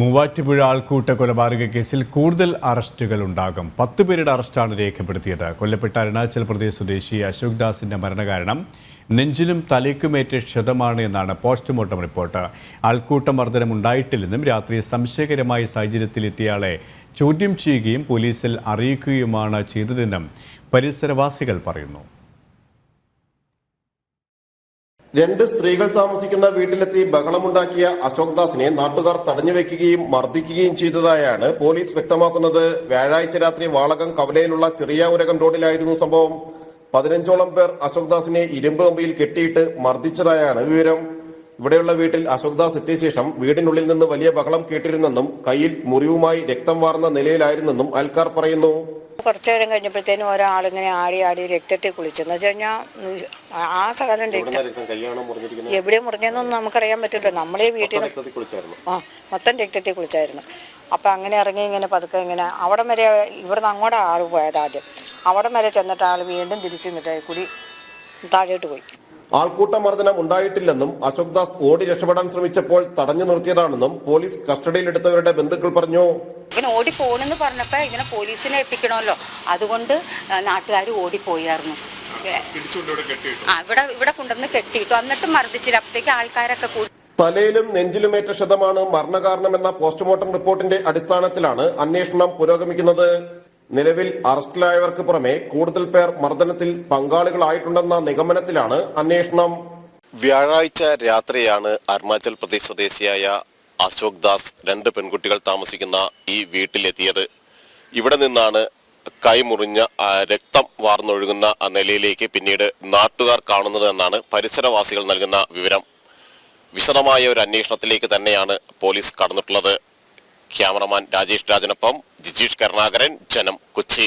മൂവാറ്റുപുഴ ആൾക്കൂട്ട കൊലപാതക കേസിൽ കൂടുതൽ അറസ്റ്റുകൾ ഉണ്ടാകും. 10 പേരുടെ അറസ്റ്റാണ് രേഖപ്പെടുത്തിയത്. കൊല്ലപ്പെട്ട അരുണാചൽ പ്രദേശ് സ്വദേശി അശോക് ദാസിന്റെ മരണകാരണം നെഞ്ചിനും തലയ്ക്കുമേറ്റ ക്ഷതമാണ് എന്നാണ് പോസ്റ്റ്മോർട്ടം റിപ്പോർട്ട്. ആൾക്കൂട്ട മർദ്ദനം ഉണ്ടായിട്ടില്ലെന്നും രാത്രി സംശയകരമായ സാഹചര്യത്തിലെത്തിയയാളെ ചോദ്യം ചെയ്യുകയും പോലീസിൽ അറിയിക്കുകയുമാണ് ചെയ്തതെന്നും പരിസരവാസികൾ പറയുന്നു. രണ്ട് സ്ത്രീകൾ താമസിക്കുന്ന വീട്ടിലെത്തി ബഹളമുണ്ടാക്കിയ അശോക് ദാസിനെ നാട്ടുകാർ തടഞ്ഞുവെക്കുകയും മർദ്ദിക്കുകയും ചെയ്തതായാണ് പോലീസ് വ്യക്തമാക്കുന്നത്. വ്യാഴാഴ്ച രാത്രി വാളകം കവലയിലുള്ള ചെറിയ ഉരകം റോഡിലായിരുന്നു സംഭവം. 15ഓളം പേർ അശോക് ദാസിനെ ഇരുമ്പ് കമ്പിയിൽ കെട്ടിയിട്ട് മർദ്ദിച്ചതായാണ് വിവരം. ഇവിടെയുള്ള വീട്ടിൽ അശോക് ദാസ് എത്തിയ ശേഷം വീടിനുള്ളിൽ നിന്ന് വലിയ ബഹളം കേട്ടിരുന്നെന്നും കയ്യിൽ മുറിവുമായി രക്തം വാർന്ന നിലയിലായിരുന്നെന്നും അയൽക്കാർ പറയുന്നു. കുറച്ചു നേരം കഴിഞ്ഞപ്പോഴത്തേനും ഒരാളിങ്ങനെ ആടി രക്തത്തെ കുളിച്ചെന്ന് വെച്ച് കഴിഞ്ഞാൽ ആ സകലം രക്തം എവിടെ മുറിഞ്ഞെന്നൊന്നും നമുക്കറിയാൻ പറ്റില്ല. നമ്മളീ വീട്ടിൽ മൊത്തം രക്തത്തെ കുളിച്ചായിരുന്നു. അപ്പം അങ്ങനെ ഇറങ്ങി ഇങ്ങനെ പതുക്കെ ഇങ്ങനെ അവിടം വരെ ഇവിടുന്ന് അങ്ങോട്ട് ആൾ പോയത്. ആദ്യം അവിടം വരെ ചെന്നിട്ട് ആൾ വീണ്ടും തിരിച്ചു നിന്നിട്ട് കൂടി താഴോട്ട് പോയി. ആൾക്കൂട്ട മർദ്ദനം ഉണ്ടായിട്ടില്ലെന്നും അശോക് ദാസ് ഓടി രക്ഷപ്പെടാൻ ശ്രമിച്ചപ്പോൾ തടഞ്ഞു നിർത്തിയതാണെന്നും പോലീസ് കസ്റ്റഡിയിലെടുത്തവരുടെ ബന്ധുക്കൾ പറഞ്ഞു. ഇവൻ ഓടിപ്പോണെന്ന് പറഞ്ഞപ്പോൾ ഇവനെ പോലീസിനെ എത്തിക്കണമല്ലോ, അതുകൊണ്ട് നാട്ടുകാർ ഓടിപ്പോയായിരുന്നു. ഇവിടെ കൊണ്ടുവന്ന് കെട്ടിയിട്ടു, എന്നിട്ട് മർദ്ദിച്ചില്ല. അപ്പോഴത്തേക്ക് ആൾക്കാരൊക്കെ കൂടി. തലയിലും നെഞ്ചിലുമേറ്റ ക്ഷതമാണ് മരണകാരണമെന്ന പോസ്റ്റ്മോർട്ടം റിപ്പോർട്ടിന്റെ അടിസ്ഥാനത്തിലാണ് അന്വേഷണം പുരോഗമിക്കുന്നത്. നിലവിൽ അറസ്റ്റിലായവർക്ക് പുറമെ കൂടുതൽ പേർ മർദ്ദനത്തിൽ പങ്കാളികളായിട്ടുണ്ടെന്ന നിഗമനത്തിലാണ് അന്വേഷണം. വ്യാഴാഴ്ച രാത്രിയാണ് അരുണാചൽ പ്രദേശ് സ്വദേശിയായ അശോക് ദാസ് 2 പെൺകുട്ടികൾ താമസിക്കുന്ന ഈ വീട്ടിലെത്തിയത്. ഇവിടെ നിന്നാണ് കൈമുറിഞ്ഞ രക്തം വാർന്നൊഴുകുന്ന നിലയിലേക്ക് പിന്നീട് നാട്ടുകാർ കാണുന്നത് എന്നാണ് പരിസരവാസികൾ നൽകുന്ന വിവരം. വിശദമായ ഒരു അന്വേഷണത്തിലേക്ക് തന്നെയാണ് പോലീസ് കടന്നിട്ടുള്ളത്. ക്യാമറമാൻ രാജേഷ് രാജനൊപ്പം ജിജീഷ് കരുണാകരൻ, ജനം, കൊച്ചി.